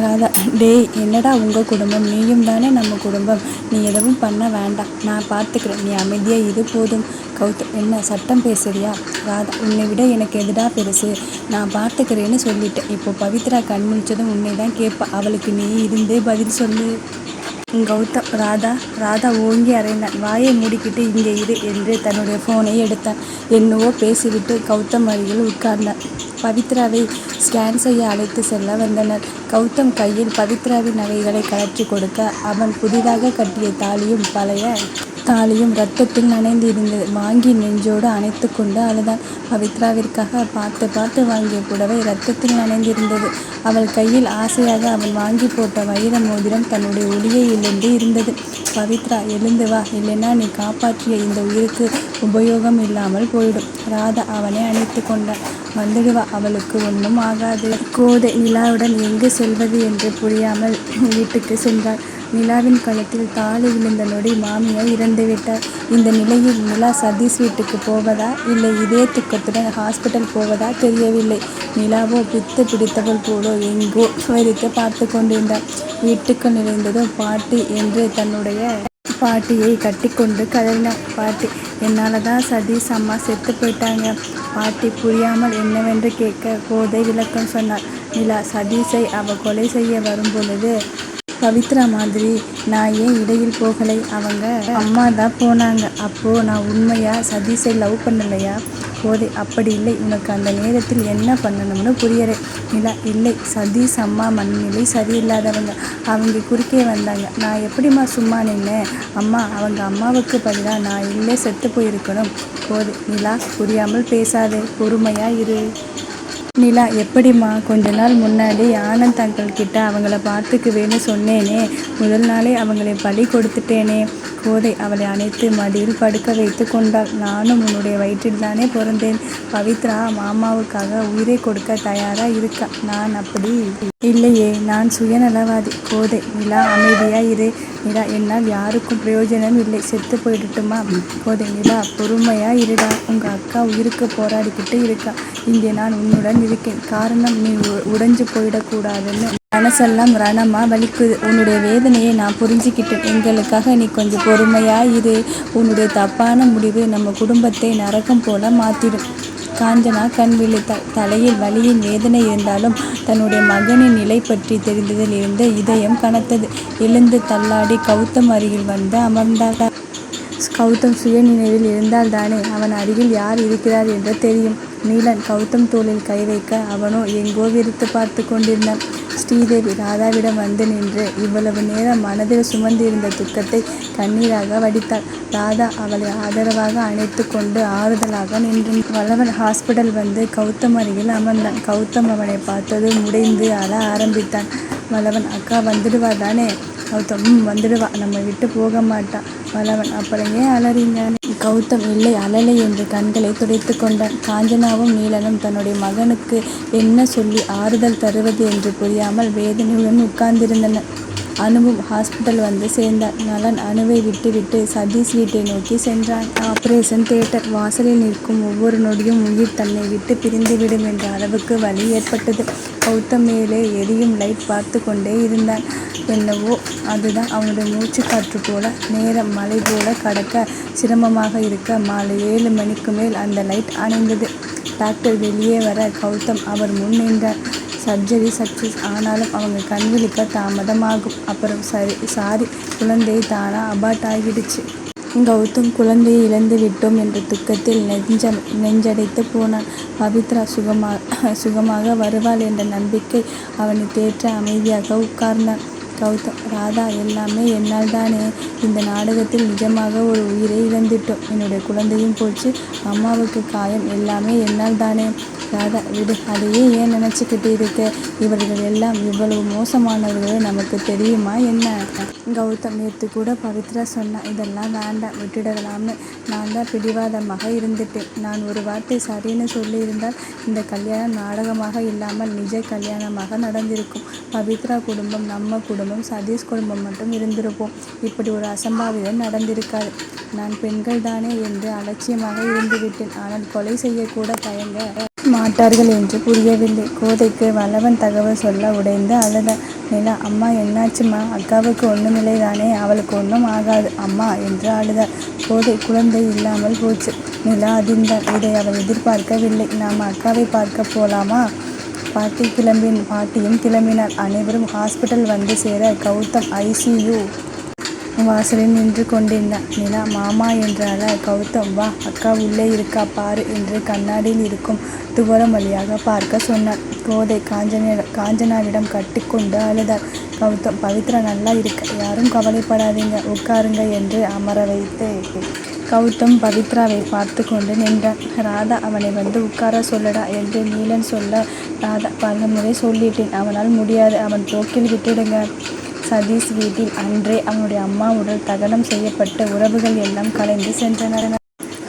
ராதா, டேய் என்னடா உங்கள் குடும்பம், நீயும் தானே நம்ம குடும்பம், நீ எதுவும் பண்ண வேண்டாம், நான் பார்த்துக்கிறேன், நீ அமைதியாக இது போதும். கௌதம், என்ன சட்டம் பேசுறியா? ராதா, உன்னை விட எனக்கு எதுடா பெருசு, நான் பார்த்துக்கிறேன்னு சொல்லிட்டேன். இப்போ பவித்ரா கண் முழிச்சதும் உன்னை தான் கேட்பா, அவளுக்கு நீ இருந்தே பதில் சொல்லு. கௌதம் ராதா ஓங்கி அறைந்தான். வாயை மூடிக்கிட்டு இங்கே இரு என்று தன்னுடைய ஃபோனை எடுத்தான். என்னவோ பேசிவிட்டு கௌதம் அருகில் உட்கார்ந்தான். பவித்ராவை ஸ்கேன் செய்ய அழைத்து செல்ல வந்தனர். கௌதம் கையில் பவித்ராவின் நகைகளை கழற்றி கொடுக்க, அவன் புதிதாக கட்டிய தாலியும் பழைய தாலியும் இரத்தத்தில் நனைந்து இருந்தது. வாங்கி நெஞ்சோடு அணைத்து கொண்டு அழுதான். பவித்ராவிற்காக பார்த்து பார்த்து வாங்கிய புடவை இரத்தத்தில் நனைந்திருந்தது. அவள் கையில் ஆசையாக அவன் வாங்கி போட்ட வைர மோதிரம் தன்னுடைய ஒளியை இழந்து இருந்தது. பவித்ரா, எழுந்து வா, இல்லைன்னா நீ காப்பாற்றிய இந்த உயிருக்கு உபயோகம் இல்லாமல் போயிடும். ராதா அவனை அணைத்து கொண்டான். வந்துடுவா, அவளுக்கு ஒன்றும் ஆகாது. கோதை நிலாவுடன் எங்கு செல்வது என்று புரியாமல் வீட்டுக்கு சென்றாள். நிலாவின் கழுத்தில் தாலி விழுந்த நொடி மாமியார் இறந்துவிட்டார். இந்த நிலையில் நிலா சதீஷ் வீட்டுக்கு போவதா இல்லை இதே துக்கத்துடன் ஹாஸ்பிட்டல் போவதா தெரியவில்லை. நிலாவோ பித்து பிடித்தவள் போலோ எங்கோ வெறித்து பார்த்து கொண்டிருந்தார். வீட்டுக்கு நுழைந்ததும் பாட்டி என்று தன்னுடைய பாட்டியை கட்டி கொண்டு கதறினார். பாட்டி, என்னால் தான் சதீஷ் அம்மா செத்து போயிட்டாங்க. பாட்டி புரியாமல் என்னவென்று கேட்க கோதை விளக்கம் சொன்னார். நிலா சதீஷை அவ கொலை செய்ய வரும் பொழுது பவித்ரா மாதிரி நான் ஏன் இடையில் போகலை? அவங்க அம்மா தான் போனாங்க. அப்போது நான் உண்மையாக சதீஷை லவ் பண்ணலையா? கோதை, அப்படி இல்லை, உனக்கு அந்த நேரத்தில் என்ன பண்ணணும்னு புரியலை. நிலா, இல்லை, சதீஷ் அம்மா மனநிலை சரியில்லாதவங்க, அவங்க குறுக்கே வந்தாங்க. நான் எப்படிம்மா சும்மா நின்னேன்? அம்மா, அவங்க அம்மாவுக்கு பதிலாக நான் இல்லை செத்து போயிருக்கணும். கோதை, நிலா புரியாமல் பேசாதே, பொறுமையாக இரு. நிலா, எப்படிம்மா? கொஞ்ச நாள் முன்னாடி ஆனந்த் அங்கிள் கிட்ட அவங்கள பார்த்துக்குவேன்னு சொன்னேனே, முதல் நாளே அவங்களை பலி கொடுத்துட்டேனே. கோதை அவளை அணைத்து மடியில் படுக்க வைத்து கொண்டாள். நானும் உன்னுடைய வயிற்றில் தானே பிறந்தேன். பவித்ரா மாமாவுக்காக உயிரை கொடுக்க தயாராக இருக்கா. நான் அப்படி இல்லையே, நான் சுயநலவாதி. கோதை, நிலா அமைதியாக இரு. நிலா, என்னால் யாருக்கும் பிரயோஜனம் இல்லை, செத்து போயிடட்டுமா? கோதை, நிலா பொறுமையாக இருடா, உங்கள் அக்கா உயிருக்கு போராடிக்கிட்டு இருக்கா. இங்கே நான் உன்னுடன் இருக்கேன். காரணம், நீ உடைஞ்சு போயிடக்கூடாதுன்னு மனசெல்லாம் ரணமாக வலிக்குது. உன்னுடைய வேதனையை நான் புரிஞ்சுக்கிட்டேன். எங்களுக்காக நீ கொஞ்சம் பொறுமையாக இரு. உன்னுடைய தப்பான முடிவு நம்ம குடும்பத்தை நரகம் போல மாற்றிடும். காஞ்சனா கண் விழித்தாள். தலையில் வலியின் வேதனை இருந்தாலும் தன்னுடைய மகனின் நிலை பற்றி தெரிந்ததில் இருந்து இதயம் கனத்தது. எழுந்து தள்ளாடி கௌதம் அருகில் வந்து அமர்ந்தாள். கௌதம் சுய நினைவில் இருந்தால்தானே அவன் அருகில் யார் இருக்கிறார் என்று தெரியும். நீலன் கௌதம் தோளில் கை வைக்க அவனோ எங்கோ விரித்து பார்த்து கொண்டிருந்தான். ஸ்ரீதேவி ராதாவிடம் வந்து நின்று இவ்வளவு நேரம் மனதில் சுமந்திருந்த துக்கத்தை கண்ணீராக வடித்தாள். ராதா அவளை ஆதரவாக அணைத்து கொண்டு ஆறுதலாக நின்று வல்லவன் ஹாஸ்பிட்டல் வந்து கௌதம் அருகில் அமர்ந்தான். கௌதம் அவனை பார்த்ததும் முடைந்து அழ ஆரம்பித்தான். வல்லவன், அக்கா வந்துடுவா தானே? கௌதம், வந்துடுவா, நம்ம விட்டு போக மாட்டான். வல்லவன், அப்புறம் ஏன் அலறீங்க? கௌதம், இல்லை, அழலை என்று கண்களை துடைத்து கொண்டான். காஞ்சனாவும் நீலனும் தன்னுடைய மகனுக்கு என்ன சொல்லி ஆறுதல் தருவது என்று புரியாமல் வேதனையுடன் உட்கார்ந்திருந்தனர். அனுவும் ஹாஸ்பிட்டல் வந்து சேர்ந்தார். நலன் அனுவை விட்டுவிட்டு சதீஷ் வீட்டை நோக்கி சென்றான். ஆபரேஷன் தியேட்டர் வாசலில் நிற்கும் ஒவ்வொரு நொடியும் உயிர் தன்னை விட்டு பிரிந்துவிடும் என்ற அளவுக்கு வலி ஏற்பட்டது. கௌதம் மேலே எரியும் லைட் பார்த்து கொண்டே இருந்தான். என்னவோ அதுதான் அவனுடைய மூச்சு காற்று போல. நேரம் மலை போல கடக்க சிரமமாக இருக்க மாலை 7 மணிக்கு மேல் அந்த லைட் அணைந்தது. டாக்டர் வெளியே வர கௌதம் அவர் முன் நின்றார். சர்ஜரி சக்ஸஸ், ஆனாலும் அவங்க கண் விழிக்க தாமதமாகும். அப்புறம் சாரி, குழந்தை தானா அபார்ட் ஆகிடுச்சு. கௌதம் குழந்தையை இழந்து விட்டோம் என்ற துக்கத்தில் நெஞ்சடைத்து போனான். பவித்ரா சுகமாக வருவாள் என்ற நம்பிக்கை அவனை தேற்ற அமைதியாக உட்கார்ந்தான். கௌதம், ராதா, எல்லாமே என்னால் தானே. இந்த நாடகத்தில் நிஜமாக ஒரு உயிரை இழந்துட்டோம். என்னுடைய குழந்தையும் போச்சு, அம்மாவுக்கு காயம், எல்லாமே என்னால் தானே. ராதா, விடு, அதையே ஏன் நினச்சிக்கிட்டு இருக்க? இவர்கள் எல்லாம் இவ்வளவு மோசமானவர்களே நமக்கு தெரியுமா என்ன? கௌதம், நேற்று கூட பவித்ரா சொன்னா, இதெல்லாம் வேண்டாம், விட்டுடலாம்னு. நான் தான் பிடிவாதமாக இருந்துட்டேன். நான் ஒரு வார்த்தை சரின்னு சொல்லியிருந்தால் இந்த கல்யாணம் நாடகமாக இல்லாமல் நிஜ கல்யாணமாக நடந்திருக்கும். பவித்ரா குடும்பம், நம்ம குடும்பம், சதீஷ் குடும்பம் மட்டும் இருந்திருப்போம். இப்படி ஒரு அசம்பாவிதம் நடந்திருக்காது. நான் பெண்கள் தானே என்று அலட்சியமாக இருந்துவிட்டேன். ஆனால் கொலை செய்யக்கூட தயங்க மாட்டார்கள் என்று புரியவில்லை. கோதைக்கு வல்லவன் தகவல் சொல்ல உடைந்து அழுத. நிலா, அம்மா என்னாச்சும்மா? அக்காவுக்கு ஒன்றுமில்லை தானே? அவளுக்கு ஒன்றும் ஆகாது அம்மா என்று அழுதாள். கோதை, குழந்தை இல்லாமல் போச்சு. நிலா அதிர்ந்தாள். இதை அவள் எதிர்பார்க்கவில்லை. நாம் அக்காவை பார்க்க போலாமா? பாட்டியும் கிளம்பினாள். அனைவரும் ஹாஸ்பிட்டல் வந்து சேர கௌதம் ICU வாசலில் நின்று கொண்டிருந்தான். நிலா மாமா என்றால. கௌதம், வா, அக்கா உள்ளே இருக்கா பாரு என்று கண்ணாடியில் இருக்கும் துவாரம் வழியாக பார்க்க சொன்னார். கோதை காஞ்சனாவிடம் கட்டிக்கொண்டு அழுதாள். கௌதம், பவித்ரா நல்லா இருக்க, யாரும் கவலைப்படாதீங்க, உட்காருங்க என்று அமர வைத்து கௌதம் பவித்ராவை பார்த்து கொண்டு நின்றான். ராதா, அவனை வந்து உட்கார சொல்லடா என்று நீலன் சொல்ல, ராதா, பல முறை சொல்லிட்டேன், அவனால் முடியாது, அவன் போக்கில் விட்டுடுங்க. சதீஷ் வீட்டில் அன்றே அவனுடைய அம்மா உடல் தகனம் செய்யப்பட்டு உறவுகள் எல்லாம் கலைந்து சென்றனர்.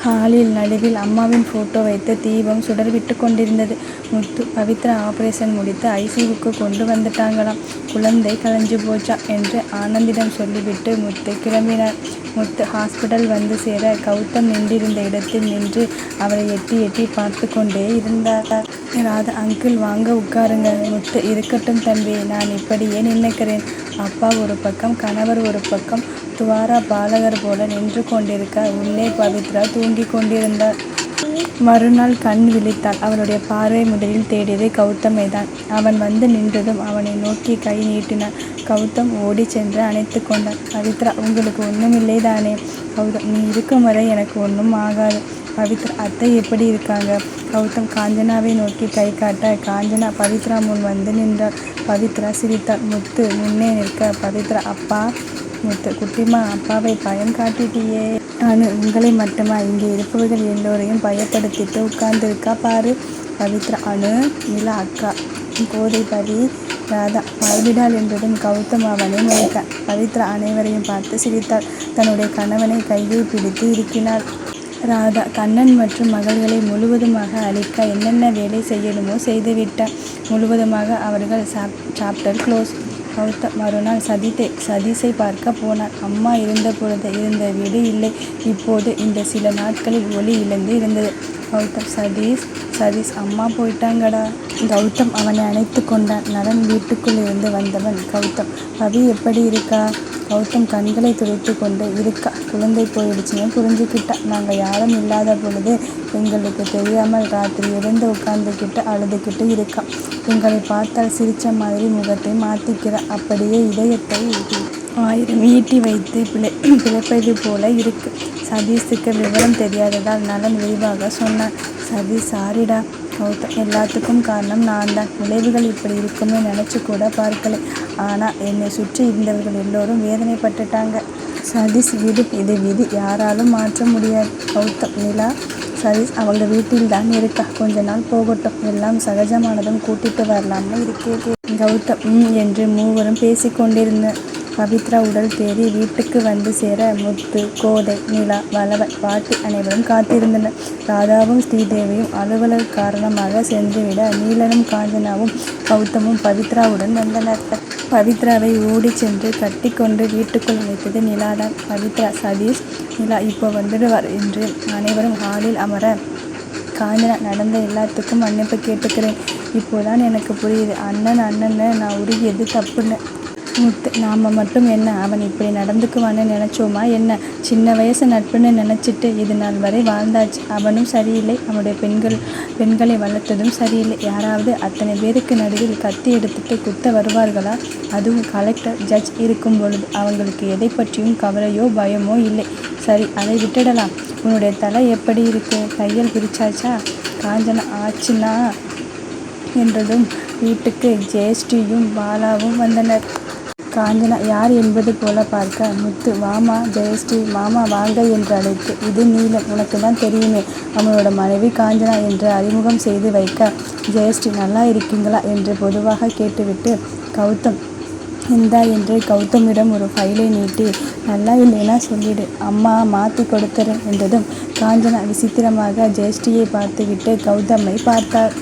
ஹாலில் நடுவில் அம்மாவின் போட்டோ வைத்து தீபம் சுடர்விட்டு கொண்டிருந்தது. முத்து, பவித்ரா ஆபரேஷன் முடித்து ICUக்கு கொண்டு வந்துட்டாங்களாம், குழந்தை கலைஞ்சு போச்சா என்று ஆனந்திடம் சொல்லிவிட்டு முத்து கிளம்பினார். முத்து ஹாஸ்பிட்டல் வந்து சேர கௌதம் நின்றிருந்த இடத்தில் நின்று அவளை எட்டி எட்டி பார்த்து கொண்டே இருந்தார். ராதா, அங்கிள் வாங்க உட்காருங்க. முத்து, இருக்கட்டும் தம்பி, நான் இப்படியே நினைக்கிறேன். அப்பா ஒரு பக்கம், கணவர் ஒரு பக்கம் துவாரா பாலகர் போல நின்று கொண்டிருக்க உள்ளே பவித்ரா தூங்கி கொண்டிருந்தார். மறுநாள் கண் விழித்தாள். அவளுடைய பார்வை முதலில் தேடியது கௌதமை தான். அவன் வந்து நின்றதும் அவனை நோக்கி கை நீட்டினான். கௌதம் ஓடி சென்று அணைத்து கொண்டான். பவித்ரா, உங்களுக்கு ஒன்றுமில்லை தானே? கௌதம், நீ இருக்கும் வரை எனக்கு ஒன்றும் ஆகாது. பவித்ரா, அத்தை எப்படி இருக்காங்க? கௌதம் காஞ்சனாவை நோக்கி கை காட்ட காஞ்சனா பவித்ரா முன் வந்து நின்றாள். பவித்ரா சிரித்தாள். முத்து முன்னே நிற்க, பவித்ரா, அப்பா. முத்து, குட்டிமா, அப்பாவை பயம் காட்டிட்டியே. அனு, உங்களை மட்டுமா? இங்கே இருப்பவர்கள் எல்லோரையும் பயப்படுத்திட்டு உட்கார்ந்துருக்கா பாரு. பவித்ரா, அனு, நிலா அக்கா. கோதை, பவி, ராதா. பாய்விடால் என்றதும் கௌதம் அவனை நோய்த்தான். பவித்ரா அனைவரையும் பார்த்து சிரித்தாள். தன்னுடைய கணவனை கையை பிடித்து இருக்கினாள். ராதா கண்ணன் மற்றும் மகள்களை முழுவதுமாக அழிக்க என்னென்ன வேலை செய்யணுமோ செய்துவிட்டார். முழுவதுமாக அவர்கள் சாப்டர் க்ளோஸ். கௌதம் மறுநாள் சதீஷை பார்க்க போனார். அம்மா இருந்த பொழுது இருந்த வீடு இல்லை. இப்போது இந்த சில நாட்களில் ஒளி இழந்து இருந்தது. கௌதம், சதீஷ் அம்மா போயிட்டாங்கடா. கௌதம் அவனை அணைத்து கொண்டான். நலன் வீட்டுக்குள் இருந்து வந்தவன், கௌதம், பவி எப்படி இருக்கா? கௌதம் கண்களை துடைத்து கொண்டு, இருக்கா, குழந்தை போயிடுச்சுன்னு புரிஞ்சுக்கிட்டா. நாங்கள் யாரும் இல்லாத பொழுது எங்களுக்கு தெரியாமல் ராத்திரி எழுந்து உட்கார்ந்துக்கிட்டு அழுதுகிட்டு இருக்கா. எங்களை பார்த்தால் சிரிச்ச மாதிரி முகத்தை மாற்றிக்கிறா. அப்படியே இதயத்தை 1000 ஈட்டி வைத்து பிழைப்பது போல இருக்கு. சதீஷுக்கு விவரம் தெரியாததால் நலன் விரிவாக சொன்னான். சதீஷ், சாரிடா. கௌதம், எல்லாத்துக்கும் காரணம் நான் தான். விளைவுகள் இப்படி இருக்குமே நினச்சி கூட பார்க்கலை. ஆனால் என்னை சுற்றி இருந்தவர்கள் எல்லோரும் வேதனைப்பட்டுட்டாங்க. சதீஷ், விடு, இது விதி, யாராலும் மாற்ற முடியாது. கௌதம், நிலா, சதீஷ் அவங்க வீட்டில் தான் இருக்கா, கொஞ்ச நாள் போகட்டும், எல்லாம் சகஜமானதும் கூட்டிட்டு வரலாம்னு இருக்கே. கௌதம் என்று மூவரும் பேசிக்கொண்டிருந்த பவித்ரா உடல் தேறி வீட்டுக்கு வந்து சேர முத்து, கோதை, நிலா, வளவன், பாட்டி அனைவரும் காத்திருந்தனர். ராதாவும் ஸ்ரீதேவியும் அலுவலக காரணமாக சென்றுவிட நீலனும் காஞ்சனாவும் கௌதமும் பவித்ராவுடன் வந்தனர். பவித்ராவை ஓடி சென்று கட்டி கொண்டு வீட்டுக்குள் வைத்தது நிலாதான். பவித்ரா, சதீஷ், நிலா இப்போ வந்துடுவார் என்று அனைவரும் ஹாலில் அமர, காஞ்சனா, நடந்த எல்லாத்துக்கும் மன்னிப்பு கேட்டுக்கிறேன். இப்போதான் எனக்கு புரியுது, அண்ணன்னு நான் உருகியது தப்புன்னு. முத்து, நாம் மட்டும் என்ன அவன் இப்படி நடந்துக்குவான்னு நினச்சோமா என்ன? சின்ன வயசு நட்புன்னு நினச்சிட்டு இது நாள் வரை வாழ்ந்தாச்சு. அவனும் சரியில்லை, அவனுடைய பெண்களை வளர்த்ததும் சரியில்லை. யாராவது அத்தனை பேருக்கு நடுவில் கத்தி எடுத்துட்டு குத்த வருவார்களா? அதுவும் கலெக்டர், ஜட்ஜ் இருக்கும் பொழுது. அவங்களுக்கு எதை பற்றியும் கவலையோ பயமோ இல்லை. சரி, அதை விட்டுடலாம். உன்னுடைய தலை எப்படி இருக்கு? தையல் பிரிச்சாச்சா? காஞ்சனா, ஆச்சுன்னா என்றதும் வீட்டுக்கு ஜெயஸ்ரீயும் பாலாவும் வந்தனர். காஞ்சனா யார் என்பது போல பார்க்க, முத்து, வாமா ஜெயஸ்ரீ, மாமா வாங்க என்று அழைத்து, இது நீலன், உனக்கு தான் தெரியுமே, அவனோட மனைவி காஞ்சனா என்று அறிமுகம் செய்து வைக்க, ஜெயஸ்ரீ, நல்லா இருக்கீங்களா என்று பொதுவாக கேட்டுவிட்டு, கௌதம் இந்தா என்று கௌதமிடம் ஒரு ஃபைலை நீட்டி, நல்லா இல்லைன்னா சொல்லிடு, அம்மா மாற்றி கொடுத்துறேன் என்றதும் காஞ்சனா விசித்திரமாக ஜெயஸ்ரீயை பார்த்துவிட்டு கௌதமை பார்த்தார்.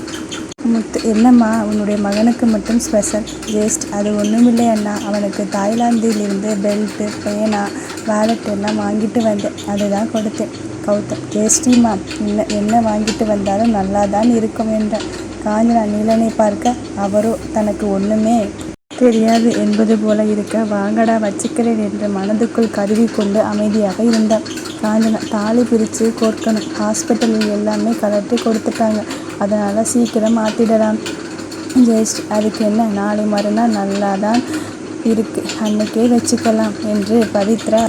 முத்து, என்னம்மா, உன்னுடைய மகனுக்கு மட்டும் ஸ்பெஷல்? ஜெஸ்ட், அது ஒன்றுமில்லை அண்ணா, அவனுக்கு தாய்லாந்திலிருந்து பெல்ட்டு, பேனா, வேலட் எல்லாம் வாங்கிட்டு வந்தேன், அதுதான் கொடுத்தேன். கௌதம், ஜெயஸ்ரீமா, என்ன வாங்கிட்டு வந்தாலும் நல்லா தான் இருக்கும் என்றார். காஞ்சனா நீலனை பார்க்க, அவரோ தனக்கு ஒன்றுமே தெரியாது என்பது போல இருக்க, வாங்கடா வச்சுக்கிறேன் என்று மனதுக்குள் கருவி கொண்டு அமைதியாக இருந்தான். காஞ்சனா தாலி பிரித்து கோர்க்கணும், ஹாஸ்பிட்டலில் எல்லாமே கலட்டி கொடுத்துட்டாங்க, அதனால் சீக்கிரம் மாற்றிடலாம். ஜெயஸ்ரீ அதுக்கு என்ன, நாளை மறுநாள் நல்லா தான் இருக்கு, அன்னைக்கே வச்சுக்கலாம் என்று பவித்ரா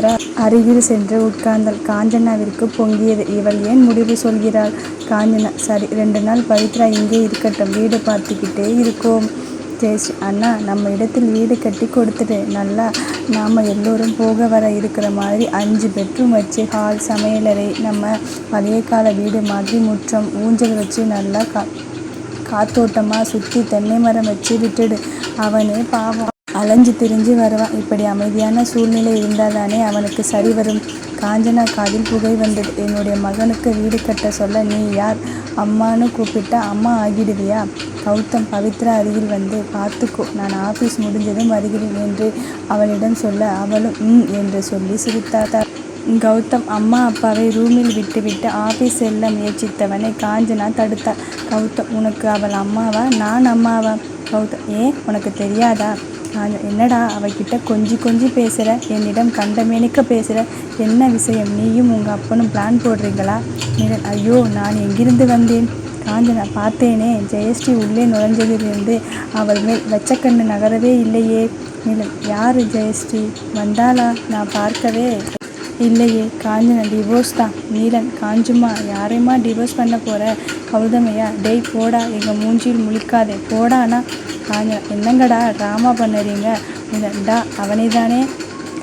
அருகில் சென்று உட்கார்ந்தாள். காஞ்சனாவிற்கு பொங்கியது. இவள் ஏன் முடிவு சொல்கிறாள்? காஞ்சனா சரி 2 நாள் பவித்ரா இங்கே இருக்கட்டும், வீடு பார்த்துக்கிட்டே இருக்கோம். ஜெயஸ்ரீ அண்ணா நம்ம இடத்தில் வீடு கட்டி கொடுத்துட்டு நல்லா நாம் எல்லோரும் போக வர இருக்கிற மாதிரி 5 பெட்ரூம் வச்சு ஹால், சமையலறை, நம்ம பழைய கால வீடு மாதிரி முற்றம், ஊஞ்சல் வச்சு நல்லா காத்தோட்டமாக சுற்றி தென்னை மரம் வச்சு விட்டுடு. அவனே பாவம் அலைஞ்சு திரிஞ்சு வருவான். இப்படி அமைதியான சூழ்நிலை இருந்தால் தானே அவனுக்கு சரி வரும். காஞ்சனா காதில் புகை வந்தது. என்னுடைய மகனுக்கு வீடு கட்ட சொல்ல நீ யார்? அம்மானு கூப்பிட்டா அம்மா ஆகிடுவியா? கௌதம் பவித்ரா அருகில் வந்து பார்த்துக்கோ, நான் ஆஃபீஸ் முடிஞ்சதும் வருகிறேன் என்று அவளிடம் சொல்ல அவளும் என்று சொல்லி சிரித்தார். கௌதம் அம்மா அப்பாவை ரூமில் விட்டுவிட்டு ஆஃபீஸ் செல்ல முயற்சித்தவனை காஞ்சனா தடுத்தார். கௌதம் உனக்கு அவள் அம்மாவா, நான் அம்மாவா? கௌதம் ஏன் உனக்கு தெரியாதா? என்னடா அவகிட்ட கொஞ்சி பேசுகிற, என்னிடம் கண்டமேனிக்க பேசுகிற, என்ன விஷயம்? நீயும் உங்கள் அப்பனும் பிளான் போடுறீங்களா? நிரன் ஐயோ நான் எங்கிருந்து வந்தேன்? காஞ்சனா பார்த்தேனே, ஜெயஸ்ரீ உள்ளே நுழைஞ்சதிலிருந்து அவள் மேல் வெச்சக்கண்ணு நகரவே இல்லையே. நிலன் யார் ஜெயஸ்ரீ? வந்தாளா? நான் பார்க்கவே இல்லையே. காஞ்சனா டிவோர்ஸ் தான். நீலன் காஞ்சுமா யாரையுமா டிவோர்ஸ் பண்ண போகிற? கௌதமையா? டேய் போடா, எங்கள் மூஞ்சியில் முழிக்காதே போடானா. காஞ்சனா என்னங்கடா ட்ராமா பண்ணுறீங்க? நீலன்டா அவனை தானே.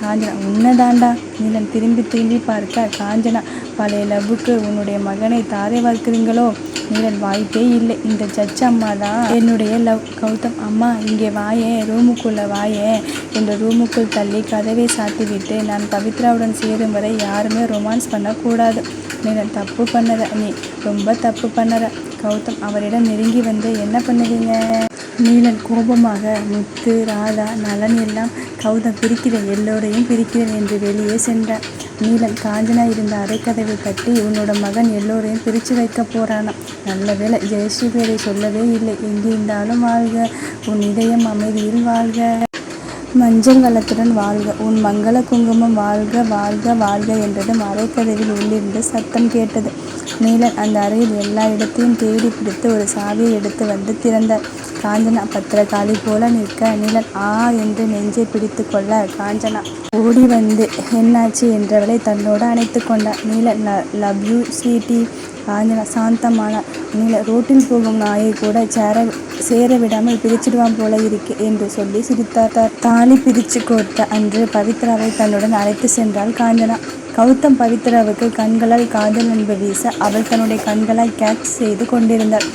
காஞ்சனா உன்னதாண்டா. நீலன் திரும்பி பார்க்க காஞ்சனா பழைய லவ்வுக்கு உன்னுடைய மகனை தாரை வளர்க்குறீங்களோ? நீலன் வாய்ப்பே இல்லை, இந்த ஜட்ஜ் அம்மா தான் என்னுடைய லவ். கௌதம் அம்மா இங்கே வாயேன், ரூமுக்குள்ளே வாயேன் என்று ரூமுக்குள் தள்ளி கதவை சாத்திவிட்டு நான் பவித்ராவுடன் சேரும் வரை யாருமே ரொமான்ஸ் பண்ணக்கூடாது. நீலன் தப்பு பண்ணற, நீ ரொம்ப தப்பு பண்ணற. கௌதம் அவரிடம் நெருங்கி வந்து என்ன பண்ணுவீங்க? நீலன் கோபமாக முத்து, ராதா, நலன் எல்லாம் கௌதம் பிரிக்கிறேன், எல்லோரையும் பிரிக்கிறேன் என்று வெளியே சென்றான். நீலன் காஞ்சனா இருந்த அரைக்கதவை தட்டி உன்னோட மகன் எல்லோரையும் பிரித்து வைக்க போறானா? நல்ல வேளை ஜெயஸ்ரீ பேரை சொல்லவே இல்லை. எங்கிருந்தாலும் வாழ்க, உன் இதயம் அமைதியில் வாழ்க, மஞ்சள் வளத்துடன் வாழ்க, உன் மங்கள குங்குமம் வாழ்க வாழ்க வாழ்க என்றதும் அரைக்கதவில் உள்ளிருந்து சத்தம் கேட்டது. நீலன் அந்த அறையில் எல்லா இடத்தையும் தேடி பிடித்து ஒரு சாவியை எடுத்து வந்து திறந்தார். காஞ்சனா பத்திரகாளி போல நிற்க நீலன் ஆ என்று நெஞ்சை பிடித்து கொள்ள காஞ்சனா ஓடி வந்து என்னாச்சு என்றவளை தன்னோடு அணைத்து கொண்டார். Neelan love you sweetie. Kanchana சாந்தமான நீலன் ரோட்டில் போகும் நாயை கூட சேர விடாமல் பிரிச்சிடுவான் போல இருக்கு என்று சொல்லி சிரித்தார். தாலி பிரித்து கோர்த்த அன்று பவித்ராவை தன்னுடன் அழைத்து சென்றாள் காஞ்சனா. கௌதம் பவித்ராவுக்கு கண்களால் காதல் அன்பு வீச அவள் தன்னுடைய கண்களால் கேட்ச் செய்து கொண்டிருந்தாள்.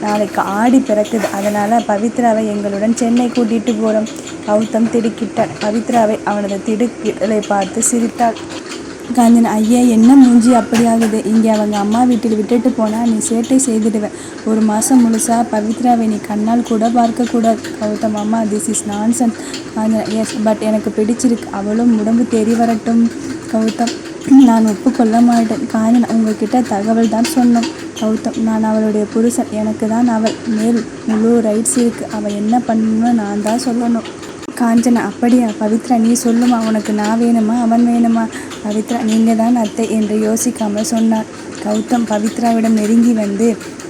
நாளைக்கு ஆடி பிறக்குது, அதனால் பவித்ராவை எங்களுடன் சென்னை கூட்டிகிட்டு போகிறோம். கௌதம் திடுக்கிட்டார். பவித்ராவை அவனது திடுக்கிடலை பார்த்து சிரித்தாள். காஞ்சனா ஐயா என்ன மூஞ்சி அப்படி ஆகுது? இங்கே அவங்க அம்மா வீட்டில் விட்டுட்டு போனால் நீ சேட்டை செய்துடுவேன். 1 மாதம் முழுசாக பவித்ராவை நீ கண்ணால் கூட பார்க்கக்கூடாது. கௌதம் அம்மா this is nonsense. Kanchana yes but எனக்கு பிடிச்சிருக்கு, அவளும் உடம்பு தேறி வரட்டும். கௌதம் நான் ஒப்புக்கொள்ள மாட்டேன். காஞ்சனா உங்ககிட்ட தகவல் தான் சொன்னோம். கௌதம் நான் அவளுடைய புருஷன், எனக்கு தான் அவள் மேல் முழு ரைட்ஸ் இருக்குது, அவள் என்ன பண்ணணும்னு நான் தான் சொல்லணும். காஞ்சனா அப்படியா? பவித்ரா நீ சொல்லுமா, உனக்கு நான் வேணுமா அவன் வேணுமா? பவித்ரா நீங்கள் தான் அத்தை என்று யோசிக்காமல் சொன்னார். கௌதம் பவித்ராவிடம் நெருங்கி வந்து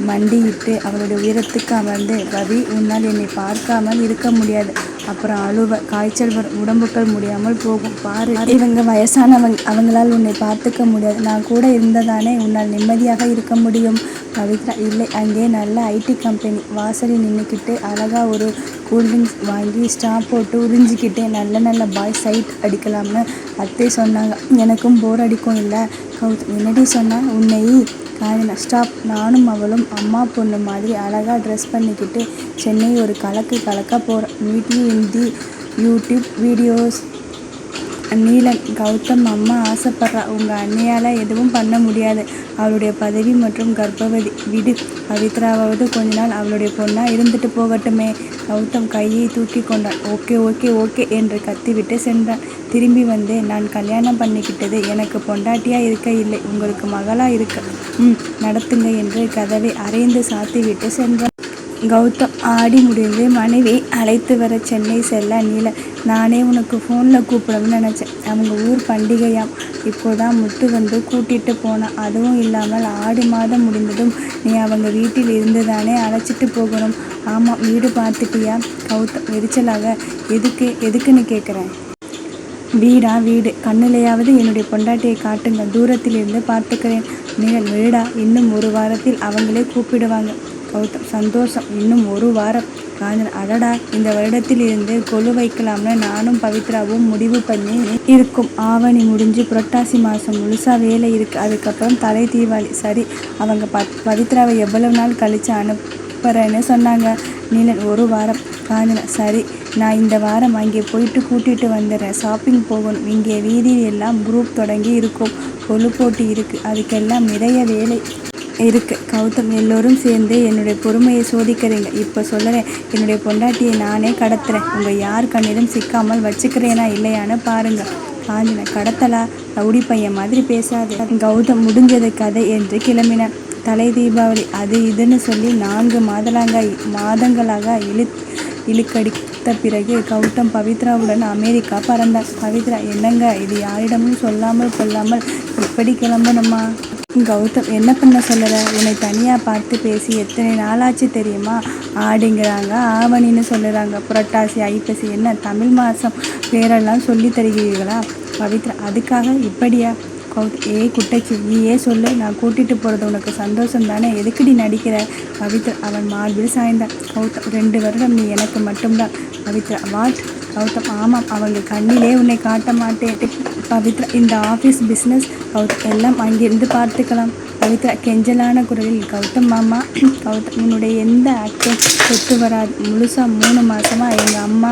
மண்டியிட்டு அவளுடைய உயரத்துக்கு அமர்ந்து ரவி உன்னால் என்னை பார்க்காமல் இருக்க முடியாது, அப்புறம் அழுவ, காய்ச்சல் வரும், உடம்புக்கள் முடியாமல் போகும், பாரு இவங்க வயசானவங்க, அவங்களால் உன்னை பார்த்துக்க முடியாது, நான் கூட இருந்ததானே உன்னால் நிம்மதியாக இருக்க முடியும். பவித்ரா இல்லை, அங்கே நல்ல ஐடி கம்பெனி, வாசலில் நின்றுக்கிட்டு அழகாக ஒரு கூல்ட்ரிங்க்ஸ் வாங்கி ஸ்டாப் போட்டு உறிஞ்சிக்கிட்டே நல்ல பாய் சைட் அடிக்கலாம்னு அத்தை சொன்னாங்க. எனக்கும் போர் அடிக்கும் இல்லை. கௌதம் என்னடி சொன்னால் உன்னை? காஞ்சனா ஸ்டாப். நானும் அவளும் அம்மா பொண்ணு மாதிரி அழகாக ட்ரெஸ் பண்ணிக்கிட்டு சென்னை ஒரு கலக்க போகிறோம். Meet in the YouTube videos. Neelan Gautham அம்மா ஆசைப்படுறா, உங்கள் அண்ணியால் எதுவும் பண்ண முடியாது, அவளுடைய பதவி மற்றும் கர்ப்பவதி, விடு, பவித்ராவாவது கொஞ்ச நாள் அவளுடைய பொண்ணாக இருந்துட்டு போகட்டுமே. கௌதம் கையை தூக்கி கொண்டான். ஓகே ஓகே ஓகே என்று கத்திவிட்டு சென்றான். திரும்பி வந்து நான் கல்யாணம் பண்ணிக்கிட்டது எனக்கு பொண்டாட்டியாக இருக்க இல்லை, உங்களுக்கு மகளாக இருக்க நடத்துங்க என்று கதவை அரைந்து சாத்திவிட்டு சென்றான். கௌதம் ஆடி முடிந்து மனைவி அழைத்து வர சென்னை செல்ல நீலன், நானே உனக்கு ஃபோனில் கூப்பிடணும்னு நினச்சேன். அவங்க ஊர் பண்டிகையாம். இப்போதான் முத்து வந்து கூட்டிகிட்டு போனான். அதுவும் இல்லாமல் ஆடி மாதம் முடிந்ததும் நீ அவங்க வீட்டில் இருந்து தானே அழைச்சிட்டு போகணும். ஆமாம், வீடு பார்த்துட்டியா? கௌதம் எரிச்சலாக, எதுக்குன்னு கேட்குறேன். வீடா வீடு, கண்ணுலையாவது என்னுடைய பொண்டாட்டியை காட்டுங்க, தூரத்தில் இருந்து பார்த்துக்கிறேன். நீலன், வீடா? இன்னும் ஒரு வாரத்தில் அவங்களே கூப்பிடுவாங்க. கௌதம் சந்தோஷம். இன்னும் ஒரு வாரம். காஞ்சனா, அடடா, இந்த வருடத்தில் இருந்து கொலு வைக்கலாம்னு நானும் பவித்ராவும் முடிவு பண்ணி இருக்கும். ஆவணி முடிஞ்சு புரட்டாசி மாதம் முழுசா வேலை இருக்குது. அதுக்கப்புறம் தலை தீபாவளி. சரி, அவங்க பவித்ராவை எவ்வளவு நாள் கழிச்சு அனுப்புறேன்னு சொன்னாங்க. நீலன், ஒரு வாரம். காஞ்சனா, சரி, நான் இந்த வாரம் அங்கே போயிட்டு கூட்டிகிட்டு வந்துடுறேன். ஷாப்பிங் போகணும். இங்கே வீதியில் எல்லாம் குரூப் தொடங்கி இருக்கும். கொலு போட்டி இருக்குது. அதுக்கெல்லாம் நிறைய வேலை இருக்குது. கௌதம், எல்லோரும் சேர்ந்து என்னுடைய பொறுமையை சோதிக்கிறீங்க. இப்போ சொல்லுறேன், என்னுடைய பொண்டாட்டியை நானே கடத்துறேன். உங்கள் யார் கண்ணிலும் சிக்காமல் வச்சுக்கிறேனா இல்லையான்னு பாருங்கள். காஞ்சனா, கடத்தலா? ரவுடி பையன் மாதிரி பேசாது. கௌதம் முடிஞ்சது கதை என்று கிளம்பினான். தலை தீபாவளி அது இதுன்னு சொல்லி 4 மாதங்களாக இழுக்கடித்த பிறகு கௌதம் பவித்ராவுடன் அமெரிக்கா பறந்தார். பவித்ரா, என்னங்க இது, யாரிடமும் சொல்லாமல் கொள்ளாமல் இப்படி கிளம்பணுமா? கௌதம், என்ன பண்ண சொல்லுற? உன்னை தனியாக பார்த்து பேசி எத்தனை நாளாச்சு தெரியுமா? ஆடிங்கிறாங்க, ஆவணின்னு சொல்லுறாங்க, புரட்டாசி, ஐப்பசி, என்ன தமிழ் மாதம் பேரெல்லாம் சொல்லி தருகிறீர்களா? பவித்ரா, அதுக்காக இப்படியா? கௌதம், குட்டச்சி, நீயே சொல்லு, நான் கூட்டிகிட்டு போகிறது உனக்கு சந்தோஷம் தானே? எதுக்குடி நடிக்கிற? பவித்ரா அவன் மார்பில் சாய்ந்தான். கௌதம், 2 வருடம் நீ எனக்கு மட்டும்தான். பவித்ரா, வாட்? கௌதம், ஆமாம், அவங்க கண்ணிலே உன்னை காட்ட மாட்டேன். பவித்ரா, இந்த ஆஃபீஸ் பிஸ்னஸ் கௌதம் எல்லாம் அங்கிருந்து பார்த்துக்கலாம். பவித்ரா கெஞ்சலான குரலில், கௌதம் மாமா. கௌதம், உன்னுடைய எந்த ஆக்டும் ஒத்து வராது. முழுசாக 3 மாதமாக எங்கள் அம்மா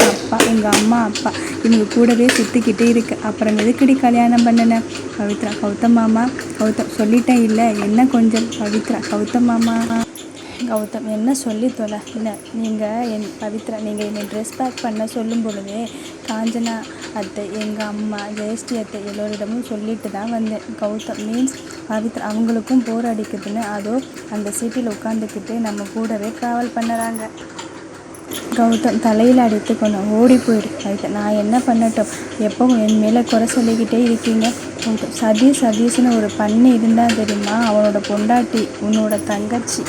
அப்பா இவங்க கூடவே சுற்றிக்கிட்டே இருக்கு. அப்புறம் எதுக்கடி கல்யாணம் பண்ணின? பவித்ரா, கௌதம் மாமா. கௌதம், சொல்லிட்டேன் இல்லை, என்ன கொஞ்சம்? பவித்ரா, கௌதம் மாமா. கௌதம், என்ன சொல்லி தொலை. இல்லை, பவித்ரா, நீங்கள் என்னை ட்ரெஸ் பேக் பண்ண சொல்லும் பொழுதே காஞ்சனா அத்தை, எங்கள் அம்மா, ஜெயஸ்ரீ அத்தை எல்லோரிடமும் சொல்லிட்டு தான் வந்தேன். கௌதம், மீன்ஸ் பவித்ரா அவங்களுக்கும் போர் அடிக்குதுன்னு அதோ அந்த சீட்டில் உட்காந்துக்கிட்டு நம்ம கூடவே ட்ராவல் பண்ணுறாங்க. கௌதம் தலையில் அடித்து கொண்டு ஓடி போயிடு. பவித்ரா, நான் என்ன பண்ணட்டும்? எப்பவும் என் மேலே குறை சொல்லிக்கிட்டே இருக்கீங்க. கௌதம், சதீஷ்னு ஒரு பண்ணி இருந்தால் தெரியுமா? அவனோட பொண்டாட்டி உன்னோட தங்கச்சி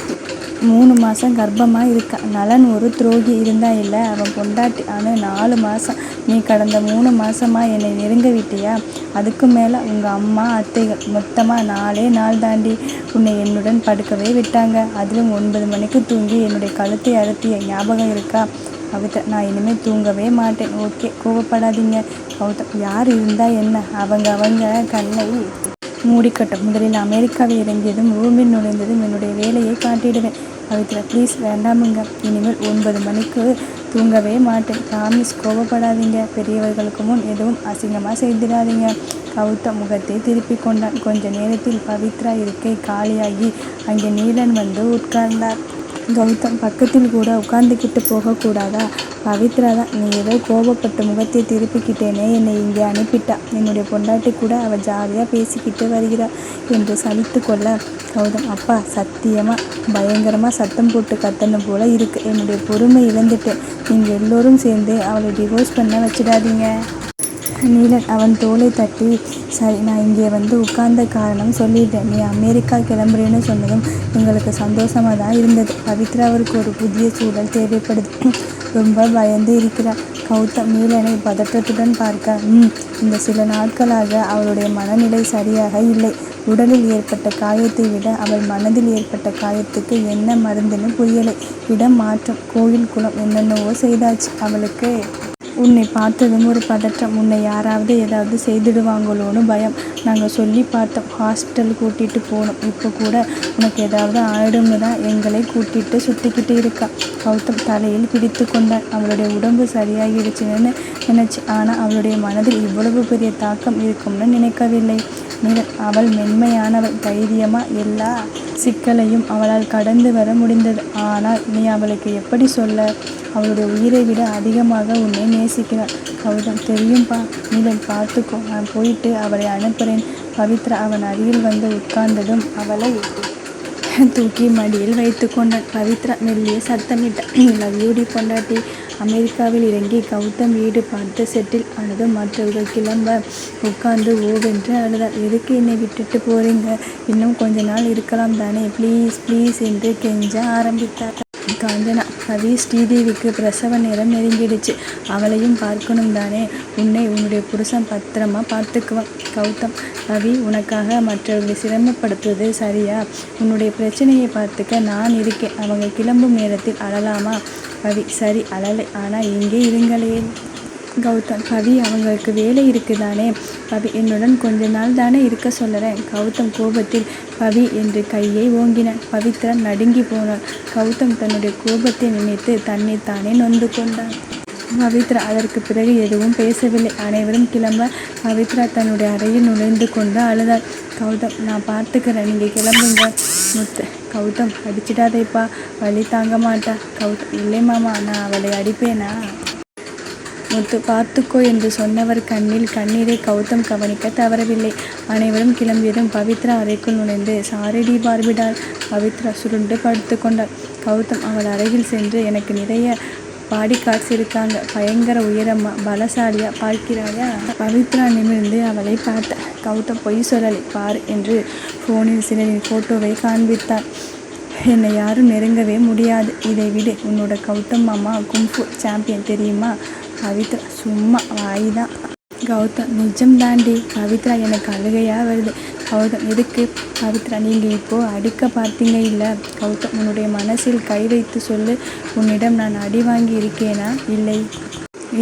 3 மாதம் கர்ப்பமாக இருக்கா. நலன் ஒரு துரோகி இருந்தா இல்லை, அவன் பொண்டாட்டி. ஆனால் 4 மாதம். நீ கடந்த 3 மாதமாக என்னை நெருங்க விட்டியா? அதுக்கு மேலே உங்கள் அம்மா அத்தைகள் மொத்தமாக 4 நாள் தாண்டி உன்னை என்னுடன் படுக்கவே விட்டாங்க. அதிலும் 9 மணிக்கு தூங்கி என்னுடைய கழுத்தை அழுத்திய ஞாபகம் இருக்கா? கௌதம், நான் இனிமேல் தூங்கவே மாட்டேன். ஓகே, கோவப்படாதீங்க. கௌதம், யார் இருந்தால் என்ன? அவங்க கண்ணை மூடிக்கட்டும். முதலில் அமெரிக்காவில் இறங்கியதும் ரூமில் நுழைந்ததும் என்னுடைய வேலையை காட்டிடுவேன். பவித்ரா, ப்ளீஸ் வேண்டாமுங்க. இனிமேல் 9 மணிக்கு தூங்கவே மாட்டேன். ப்ராமிஸ். கோவப்படாதீங்க. பெரியவர்களுக்கு முன் எதுவும் அசிங்கமாக செய்திடாதீங்க. கௌதம் முகத்தை திருப்பி கொண்டான். கொஞ்ச நேரத்தில் பவித்ரா இருக்கை காலியாகி அங்கே நீலன் வந்து உட்கார்ந்தார். கௌதம் பக்கத்தில் கூட உட்கார்ந்துக்கிட்டு போகக்கூடாதா? பவித்ரா தான், நீ ஏதோ கோபப்பட்ட முகத்தை திருப்பிக்கிட்டேனே என்னை இங்கே அனுப்பிட்டா. என்னுடைய பொண்டாட்டி கூட அவள் ஜாலியாக பேசிக்கிட்டு வருகிறாள் என்று சலித்து கொள்ள, கௌதம், அப்பா சத்தியமாக பயங்கரமாக சத்தம் போட்டு கத்தணும் போல இருக்குது. என்னுடைய பொறுமை இழந்துட்டேன். நீங்கள் எல்லோரும் சேர்ந்து அவளை டிவோர்ஸ் பண்ண வச்சிடாதீங்க. நீலன் அவன் தோலை தட்டி, சரி, நான் இங்கே வந்து உட்கார்ந்த காரணம் சொல்லிட்டேன். நீ அமெரிக்கா கிளம்புறேன்னு சொன்னதும் எங்களுக்கு சந்தோஷமாக தான் இருந்தது. பவித்ராவிற்கு ஒரு புதிய சூழல் தேவைப்படுது. ரொம்ப பயந்து இருக்கிறார். கௌதம் நீலனை பதற்றத்துடன் பார்க்க, இந்த சில நாட்களாக அவளுடைய மனநிலை சரியாக இல்லை. உடலில் ஏற்பட்ட காயத்தை விட அவள் மனதில் ஏற்பட்ட காயத்துக்கு என்ன மருந்துன்னு புரியலை. இடம் மாற்றம், கோயில், குளம், என்னென்னவோ செய்தாச்சு. அவளுக்கு உன்னை பார்த்ததும் ஒரு பதற்றம். உன்னை யாராவது ஏதாவது செய்துடுவாங்களோன்னு பயம். நாங்கள் சொல்லி பார்த்தோம், ஹாஸ்பிட்டல் கூட்டிகிட்டு போனோம். இப்போ கூட உனக்கு ஏதாவது ஆயிடும்னு தான் எங்களை கூட்டிகிட்டு சுற்றிக்கிட்டு இருக்கா. கௌதம் தலையில் பிடித்து கொண்டான். அவளுடைய உடம்பு சரியாகிடுச்சுன்னு நினச்சி, ஆனால் அவளுடைய மனதில் இவ்வளவு பெரிய தாக்கம் இருக்கும்னு நினைக்கவில்லை. அவள் மென்மையானவள். தைரியமாக எல்லா சிக்கலையும் அவளால் கடந்து வர முடிந்தது. ஆனால் நீ அவளுக்கு எப்படி சொல்ல? அவளுடைய உயிரை விட அதிகமாக உன்னை நேசிக்கிறாள். கௌதம், தெரியும்பா. நீலன், பார்த்துக்கோ, நான் போயிட்டு அவளை அனுப்புகிறேன். பவித்ரா அவன் அருகில் வந்து உட்கார்ந்ததும் அவளை தூக்கி மடியில் வைத்து கொண்டான். பவித்ரா மெல்லிய சத்தமிட்டாள், லவ் யூ டி பொண்டாட்டி. அமெரிக்காவில் இறங்கி கௌதம் வீடு பார்த்து செட்டில் ஆனதும் மற்றவர்கள் கிளம்ப உட்கார்ந்து ஓவென்று அழுதாள். எதுக்கு என்னை விட்டுட்டு போறீங்க? இன்னும் கொஞ்ச நாள் இருக்கலாம் தானே, ப்ளீஸ் ப்ளீஸ் என்று கெஞ்ச ஆரம்பித்தார். காஞ்சனா, பவி ஸ்ரீதேவிக்கு பிரசவ நேரம் நெருங்கிடுச்சு, அவளையும் பார்க்கணும் தானே. உன்னை உன்னுடைய புருஷன் பத்திரமா பார்த்துக்குவான். கௌதம், பவி உனக்காக மற்றவர்களை சிரமப்படுத்துவது சரியா? உன்னுடைய பிரச்சனையை பார்த்துக்க நான் இருக்கேன். அவங்க கிளம்பும் நேரத்தில் அழலாமா? பவி, சரி அழலை, ஆனால் இங்கே இருங்களே. கௌதம், பவி அவங்களுக்கு வேலை இருக்குதானே. பவி, என்னுடன் கொஞ்ச நாள் தானே இருக்க சொல்லுறேன். கௌதம் கோபத்தில் பவி என்று கையை ஓங்கினான். பவித்ரா நடுங்கி போனாள். கௌதம் தன்னுடைய கோபத்தை நினைத்து தன்னை தானே நொந்து கொண்டான். பவித்ரா அதற்கு பிறகு எதுவும் பேசவில்லை. அனைவரும் கிளம்ப பவித்ரா தன்னுடைய அறையில் நுழைந்து கொண்டு அழுதாள். கௌதம், நான் பார்த்துக்கிறேன், நீங்கள் கிளம்புங்க. முத்து, கௌதம் அடிச்சிடாதேப்பா, வலி தாங்க மாட்டா. கௌதம், இல்லை மாமா, நான் அவளை அடிப்பேனா? முத்து, பார்த்துக்கோ என்று சொன்னவர் கண்ணில் கண்ணீரை கௌதம் கவனிக்க தவறவில்லை. அனைவரும் கிளம்பியதும் பவித்ரா அறைக்குள் நுழைந்து சாரிடி பார்பிடாள். பவித்ரா சுருண்டு படுத்து கொண்டாள். கௌதம் அவள் அறையில் சென்று, எனக்கு நிறைய பாடி கார்ட்ஸ் இருக்காங்க, பயங்கர உயரமா பலசாலியா, பார்க்கிறாயா? பவித்ரா நிமிர்ந்து அவளை பார்த்த. கௌதம் பொய் சொல்லலை, பார் என்று ஃபோனில் சிலரின் ஃபோட்டோவை காண்பித்தார். என்னை யாரும் நெருங்கவே முடியாது. இதை விடு, உன்னோட கௌதம் மாமா கும்ஃபு சாம்பியன் தெரியுமா? பவித்ரா, சும்மா வாய்தான். கௌதம், நிஜம் தாண்டி. பவித்ரா, எனக்கு அழுகையாக வருது. கௌதம், எதுக்கு? பவித்ரா, நீங்கள் இப்போது அடிக்க பார்த்தீங்க இல்லை? கௌதம், உன்னுடைய மனசில் கை வைத்து சொல்லு, உன்னிடம் நான் அடி வாங்கி இருக்கேனா? இல்லை.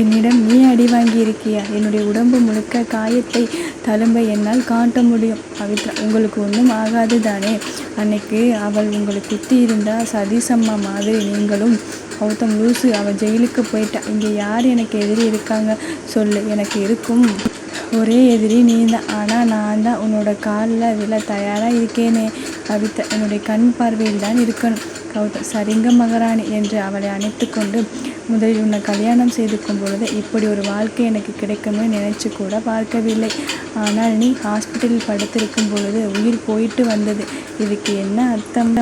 என்னிடம் நீ அடி வாங்கி இருக்கியா? என்னுடைய உடம்பு முழுக்க காயத்தை தழும்ப என்னால் காட்ட முடியும். பவித்ரா, உங்களுக்கு ஒன்றும் ஆகாது தானே? அன்னைக்கு அவள் உங்களை குத்தி இருந்தால் சதீசம்மா மாதிரி நீங்களும். கௌதம், லூசு, அவள் ஜெயிலுக்கு போயிட்டா. இங்கே யார் எனக்கு எதிரி இருக்காங்க சொல்லு? எனக்கு இருக்கும் ஒரே எதிரி நீ தான். ஆனால் நான் தான் உன்னோட காலில் விழ தயாராக இருக்கேனே. பவித்ரா, என்னுடைய கண் பார்வையில் தான் இருக்கணும். கௌதம், சரிங்க மகாராணி என்று அவளை அணைத்து கொண்டு, முதலில் உன்னை கல்யாணம் செய்துக்கும் பொழுது இப்படி ஒரு வாழ்க்கை எனக்கு கிடைக்கும்னு நினைச்சு கூட பார்க்கவில்லை. ஆனால் நீ ஹாஸ்பிட்டலில் படுத்திருக்கும் பொழுது உயிர் போயிட்டு வந்தது. இதுக்கு என்ன அர்த்தம்?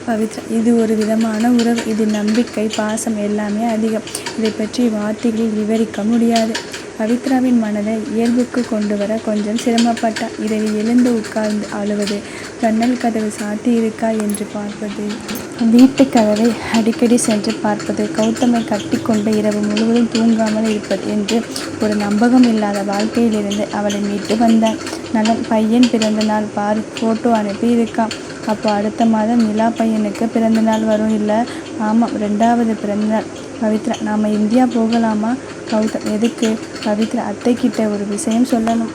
பவித்ரா, இது ஒரு விதமான உறவு. இது நம்பிக்கை, பாசம் எல்லாமே அதிகம். இதை பற்றி வார்த்தைகளில் விவரிக்க முடியாது. பவித்ராவின் மனதை இயல்புக்கு கொண்டு வர கொஞ்சம் சிரமப்பட்டார். இரவில் எழுந்து உட்கார்ந்து அழுவது, ஜன்னல் கதவு சாத்தி இருக்கா என்று பார்ப்பது, வீட்டு கதவை அடிக்கடி சென்று பார்ப்பது, கௌதமை கட்டி கொண்டு இரவு முழுவதும் தூங்காமல் இருப்பது என்று ஒரு நம்பகம் இல்லாத வாழ்க்கையிலிருந்து அவளை மீட்டு வந்தான். நலன், பையன் பிறந்த நாள் பார், ஃபோட்டோ அனுப்பி இருக்கான். அப்போ அடுத்த மாதம் நிலா பையனுக்கு பிறந்தநாள் வரும் இல்லை? ஆமாம், 2வது பிறந்தநாள். பவித்ரா, நாம் இந்தியா போகலாமா? கௌதம், எதுக்கு? பவித்ரா, அத்தைக்கிட்ட ஒரு விஷயம் சொல்லணும்.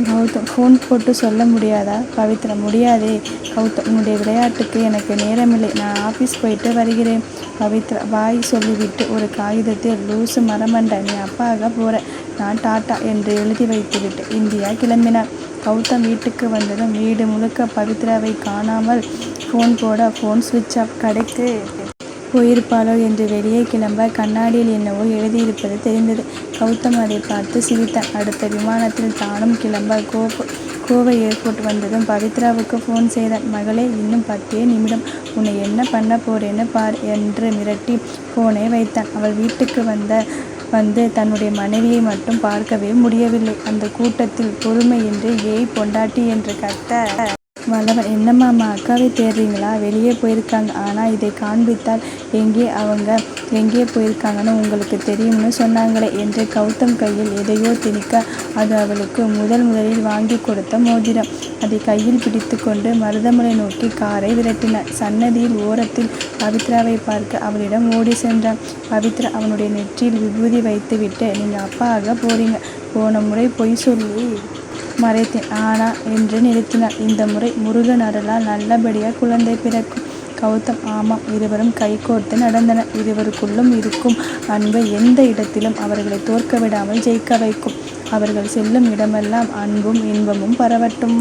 கௌதம், ஃபோன் போட்டு சொல்ல முடியாதா? பவித்ரா, முடியாதே. கௌதம், உன்னுடைய விளையாட்டுக்கு எனக்கு நேரமில்லை, நான் ஆஃபீஸ் போயிட்டு வருகிறேன். பவித்ரா வாய் சொல்லிவிட்டு ஒரு காகிதத்தில், லூசு மரமண்ட, நீ அப்பாக போகிற, நான் டாட்டா என்று எழுதி வைத்துவிட்டு இந்தியா கிளம்பினார். கௌதம் வீட்டுக்கு வந்ததும் வீடு முழுக்க பவித்ராவை காணாமல் ஃபோன் போட, ஃபோன் சுவிட்ச் ஆஃப். கடைக்கு போயிருப்பாளோ என்று வெளியே கிளம்ப கண்ணாடியில் என்னவோ எழுதியிருப்பது தெரிந்தது. கௌதம் அதை பார்த்து சிரித்தான். அடுத்த விமானத்தில் தானும் கிளம்ப கோவை ஏர்போர்ட் வந்ததும் பவித்ராவுக்கு ஃபோன் செய்தான். மகளே, இன்னும் 10 நிமிடம், உன்னை என்ன பண்ண போறேன்னு பார் என்று மிரட்டி ஃபோனை வைத்தான். அவள் வீட்டுக்கு வந்து தன்னுடைய மனைவியை மட்டும் பார்க்கவே முடியவில்லை. அந்த கூட்டத்தில் பொறுமையின்றி ஏய் பொண்டாட்டி என்று கத்த வல்லவன், என்னம்மாம்மா அக்காவை தேடுறீங்களா? வெளியே போயிருக்காங்க. ஆனால் இதை காண்பித்தால் எங்கே போயிருக்காங்கன்னு உங்களுக்கு தெரியும்னு சொன்னாங்களே என்று கௌதம் கையில் எதையோ திணிக்க, அது அவளுக்கு முதலில் வாங்கி கொடுத்த மோதிரம். அதை கையில் பிடித்து கொண்டு மருதமலை நோக்கி காரை விரட்டினார். சன்னதியில் ஓரத்தில் பவித்ராவை பார்க்க அவளிடம் ஓடி சென்றான். பவித்ரா அவனுடைய நெற்றியில் விபூதி வைத்துவிட்டு, நீங்கள் அப்பாவாக போறீங்க, போன முறை பொய் சொல்லி மறைத்தேன் ஆனா என்று நிறுத்தினார். இந்த முறை முருகன் அருளால் நல்லபடியாக குழந்தை பிறக்கும். கௌதம், ஆமாம். இருவரும் கைகோர்த்து நடந்தனர். இருவருக்குள்ளும் இருக்கும் அன்பை எந்த இடத்திலும் அவர்களை தோற்க விடாமல் ஜெயிக்க வைக்கும். அவர்கள் செல்லும் இடமெல்லாம் அன்பும் இன்பமும் பரவட்டும்.